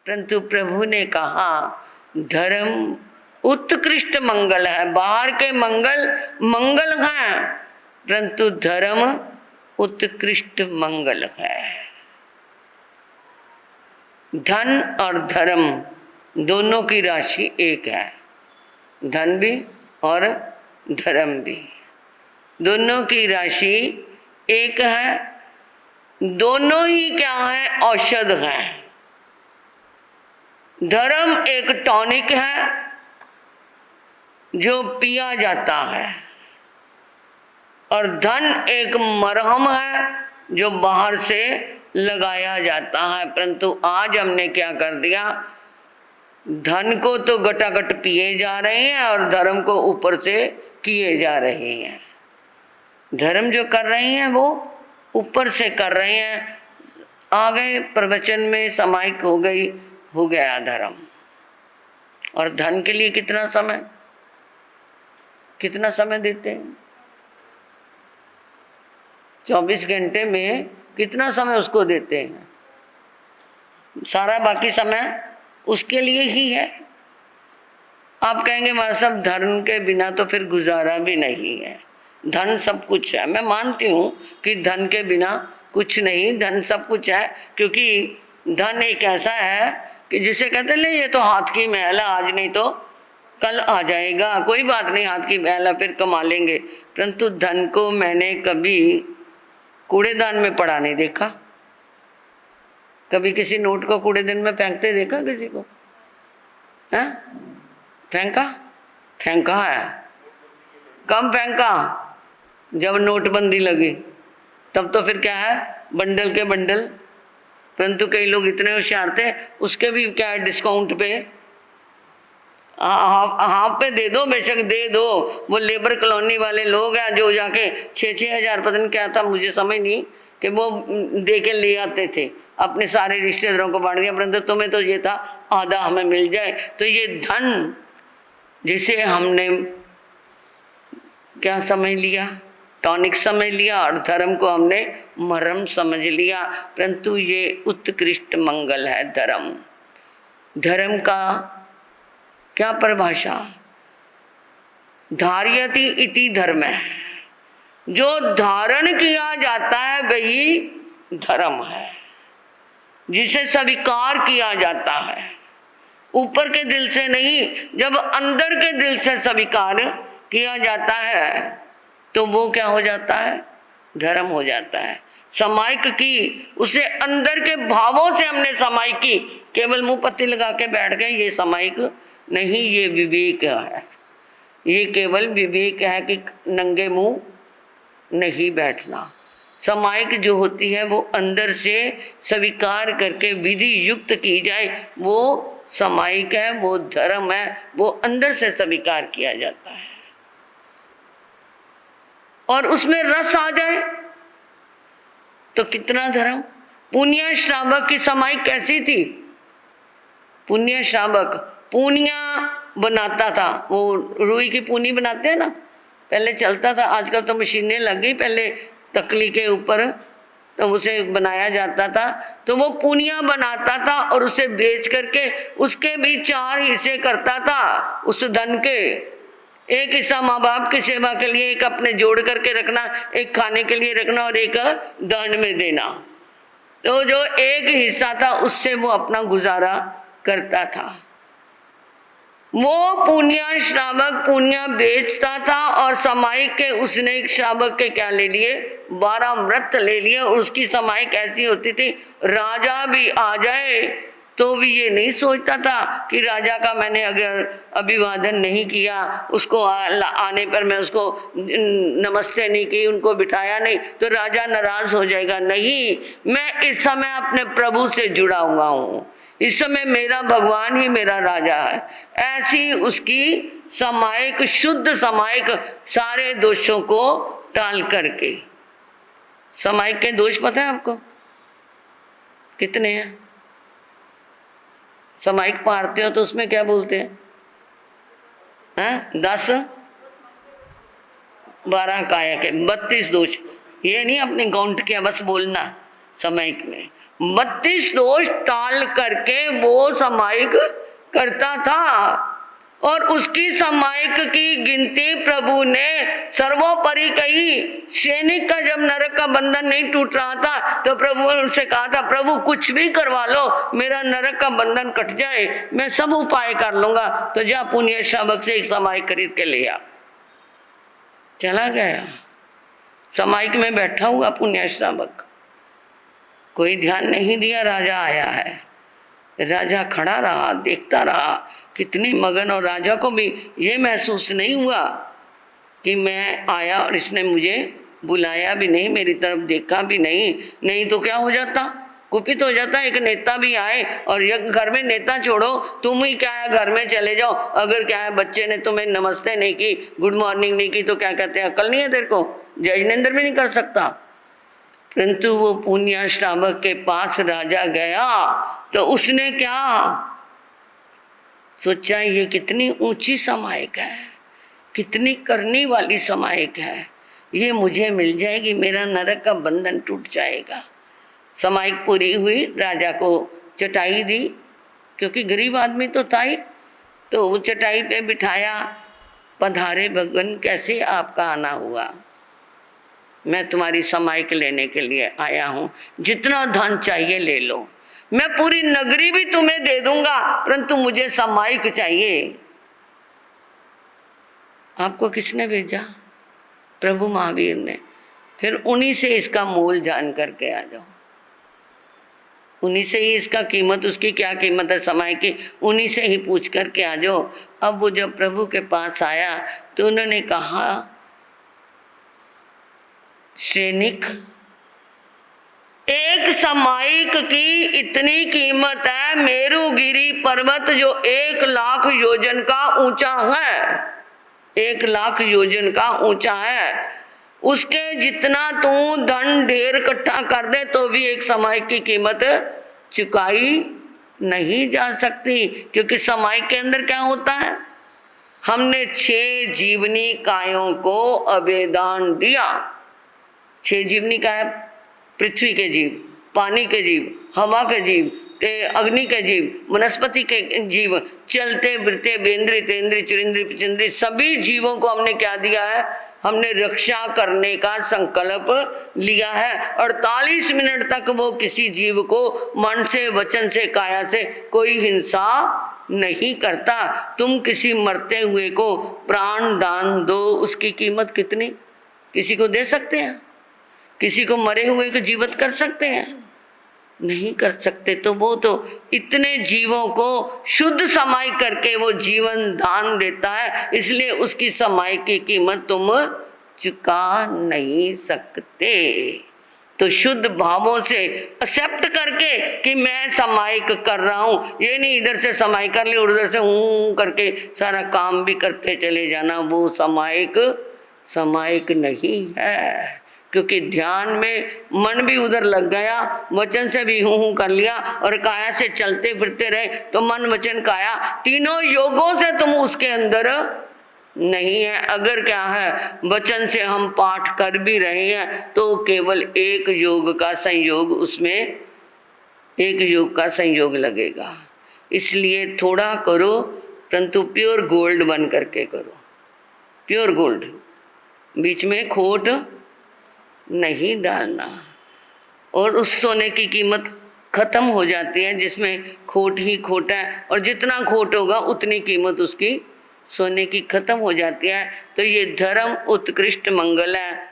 परंतु प्रभु ने कहा धर्म उत्कृष्ट मंगल है। बाहर के मंगल मंगल हैं, परंतु धर्म उत्कृष्ट मंगल है। धन और धर्म दोनों की राशि एक है, धन भी और धर्म भी, दोनों की राशि एक है। दोनों ही क्या है? औषध है। धर्म एक टॉनिक है जो पिया जाता है, और धन एक मरहम है जो बाहर से लगाया जाता है। परंतु आज हमने क्या कर दिया, धन को तो गटागट पिए जा रहे हैं और धर्म को ऊपर से किए जा रहे हैं। धर्म जो कर रहे हैं वो ऊपर से कर रहे हैं। आ गए प्रवचन में समाइक हो गया धर्म। और धन के लिए कितना समय देते हैं? 24 घंटे में कितना समय उसको देते हैं? सारा बाकी समय उसके लिए ही है। आप कहेंगे हमारा सब धर्म के बिना तो फिर गुजारा भी नहीं है। धन सब कुछ है, मैं मानती हूँ कि धन के बिना कुछ नहीं, धन सब कुछ है। क्योंकि धन एक ऐसा है कि जिसे कहते ले ये तो हाथ की महल है, आज नहीं तो कल आ जाएगा, कोई बात नहीं, हाथ की महल है, फिर कमा लेंगे। परंतु धन को मैंने कभी कूड़ेदान में पड़ा नहीं देखा। कभी किसी नोट को कूड़ेदान में फेंकते देखा किसी को? है फेंका है। कब फेंका? जब नोटबंदी लगी, तब तो फिर क्या है, बंडल के बंडल। परंतु कई लोग इतने होशियार थे, उसके भी क्या है, डिस्काउंट पे हाफ पे दे दो, बेशक दे दो। वो लेबर कॉलोनी वाले लोग हैं जो जाके 6-6 हजार, पता नहीं क्या था, मुझे समझ नहीं, कि वो दे के ले आते थे, अपने सारे रिश्तेदारों को बांट दिया। परंतु तुम्हें तो ये था आधा हमें मिल जाए। तो ये धन जिसे हमने क्या समझ लिया, टॉनिक समझ लिया, और धर्म को हमने मरहम समझ लिया। परंतु ये उत्कृष्ट मंगल है धर्म। धर्म का क्या परिभाषा? धार्यति इति धर्म है। जो धारण किया जाता है वही धर्म है, जिसे स्वीकार किया जाता है, ऊपर के दिल से नहीं। जब अंदर के दिल से स्वीकार किया जाता है तो वो क्या हो जाता है? धर्म हो जाता है। समाइक की, उसे अंदर के भावों से हमने समाइक की। केवल मुंह पत्ती लगा के बैठ गए, ये समाइक नहीं, ये विवेक है। ये केवल विवेक है कि नंगे मुंह नहीं बैठना। समाइक जो होती है वो अंदर से स्वीकार करके विधि युक्त की जाए, वो समाइक है, वो धर्म है, वो अंदर से स्वीकार किया जाता है। और उसमें रस आ जाए तो कितना धर्म। पुण्य श्रावक की समाइक कैसी थी? पुण्य श्रावक पूनिया बनाता था, वो रुई की पूनी बनाते हैं ना, पहले चलता था, आजकल तो मशीनें लग गई, पहले तकली के ऊपर तो उसे बनाया जाता था। तो वो पूनिया बनाता था और उसे बेच करके उसके भी 4 हिस्से करता था उस धन के। एक हिस्सा माँ बाप की सेवा के लिए, एक अपने जोड़ करके रखना, एक खाने के लिए रखना और एक दान में देना। तो जो एक हिस्सा था उससे वो अपना गुजारा करता था। वो पुण्य श्रावक पुण्य बेचता था और समाइक के उसने एक श्रावक के क्या ले लिए? 12 व्रत ले लिए। उसकी समाइक ऐसी होती थी, राजा भी आ जाए तो भी ये नहीं सोचता था कि राजा का मैंने अगर अभिवादन नहीं किया, उसको आने पर मैं उसको नमस्ते नहीं की, उनको बिठाया नहीं, तो राजा नाराज हो जाएगा। नहीं, मैं इस समय अपने प्रभु से जुड़ा हुआ हूँ, इस समय मेरा भगवान ही मेरा राजा है। ऐसी उसकी समाइक, शुद्ध समाइक, सारे दोषों को टाल करके। समाइक के दोष पता है आपको कितने हैं? समाइक पारते हो तो उसमें क्या बोलते हैं? 10 12 काया के 32 दोष। ये नहीं अपने काउंट किया बस बोलना, सामायिक में 32 दोष टाल करके वो सामायिक करता था। और उसकी सामायिक की गिनती प्रभु ने सर्वोपरि कही। सैनिक का जब नरक का बंधन नहीं टूट रहा था तो प्रभु ने उनसे कहा था, प्रभु कुछ भी करवा लो, मेरा नरक का बंधन कट जाए, मैं सब उपाय कर लूंगा। तो जा पुण्य श्रावक से एक सामायिक खरीद के ले आ। चला गया, सामायिक में बैठा हुआ पुण्य श्रावक, कोई ध्यान नहीं दिया। राजा आया है, राजा खड़ा रहा, देखता रहा, कितनी मगन। और राजा को भी ये महसूस नहीं हुआ कि मैं आया और इसने मुझे बुलाया भी नहीं, मेरी तरफ देखा भी नहीं। नहीं तो क्या हो जाता, कुपित हो जाता। एक नेता भी आए और एक घर में नेता छोड़ो, तुम ही क्या है घर में चले जाओ। अगर क्या है बच्चे ने तुम्हें नमस्ते नहीं की, गुड मॉर्निंग नहीं की तो क्या कहते हैं, अकल नहीं है तेरे को, जजनेंद्र भी नहीं कर सकता। परंतु वो पुण्य श्रावक के पास राजा गया तो उसने क्या सोचा, ये कितनी ऊंची सामायिक है, कितनी करने वाली सामायिक है, ये मुझे मिल जाएगी, मेरा नरक का बंधन टूट जाएगा। सामायिक पूरी हुई, राजा को चटाई दी, क्योंकि गरीब आदमी तो था ही, तो वो चटाई पे बिठाया। पधारे भगवान, कैसे आपका आना हुआ? मैं तुम्हारी सामायिक लेने के लिए आया हूँ, जितना धन चाहिए ले लो, मैं पूरी नगरी भी तुम्हें दे दूंगा, परंतु मुझे सामायिक चाहिए। आपको किसने भेजा? प्रभु महावीर ने। फिर उन्हीं से इसका मोल जान करके आ जाओ, उन्हीं से ही इसका कीमत, उसकी क्या कीमत है सामायिक की, उन्हीं से ही पूछ करके आ जाओ। अब वो जब प्रभु के पास आया तो उन्होंने कहा, सैनिक, एक सामायिक की इतनी कीमत है, मेरुगिरी पर्वत जो 1 लाख योजन का ऊंचा है, 1 लाख योजन का ऊंचा है, उसके जितना तू धन ढेर इकट्ठा कर दे तो भी एक सामायिक की कीमत चुकाई नहीं जा सकती। क्योंकि सामायिक के अंदर क्या होता है, हमने 6 जीवनी कायों को अभेदान दिया। 6 जीवनी काय, पृथ्वी के जीव, पानी के जीव, हवा के जीव, अग्नि के जीव, वनस्पति के जीव, चलते फिरते बेंद्री तेंद्री चुरिंद्री पिचिंद्री, सभी जीवों को हमने क्या दिया है, हमने रक्षा करने का संकल्प लिया है। 48 मिनट तक वो किसी जीव को मन से, वचन से, काया से कोई हिंसा नहीं करता। तुम किसी मरते हुए को प्राण दान दो, उसकी कीमत कितनी? किसी को दे सकते हैं? किसी को मरे हुए को जीवित कर सकते हैं? नहीं कर सकते। तो वो तो इतने जीवों को शुद्ध समाई करके वो जीवन दान देता है, इसलिए उसकी समाई की कीमत तुम चुका नहीं सकते। तो शुद्ध भावों से एक्सेप्ट करके कि मैं समायिक कर रहा हूँ, ये नहीं इधर से समाई कर ले उधर से हूँ करके सारा काम भी करते चले जाना, वो समायिक नहीं है। क्योंकि ध्यान में मन भी उधर लग गया, वचन से भी हूँ कर लिया और काया से चलते फिरते रहे, तो मन वचन काया तीनों योगों से तुम उसके अंदर नहीं है। अगर क्या है वचन से हम पाठ कर भी रहे हैं तो केवल एक योग का संयोग, उसमें एक योग का संयोग लगेगा। इसलिए थोड़ा करो परंतु प्योर गोल्ड बन करके करो, प्योर गोल्ड, बीच में खोट नहीं डालना। और उस सोने की कीमत खत्म हो जाती है जिसमें खोट ही खोट है, और जितना खोट होगा उतनी कीमत उसकी सोने की खत्म हो जाती है। तो ये धर्म उत्कृष्ट मंगल है,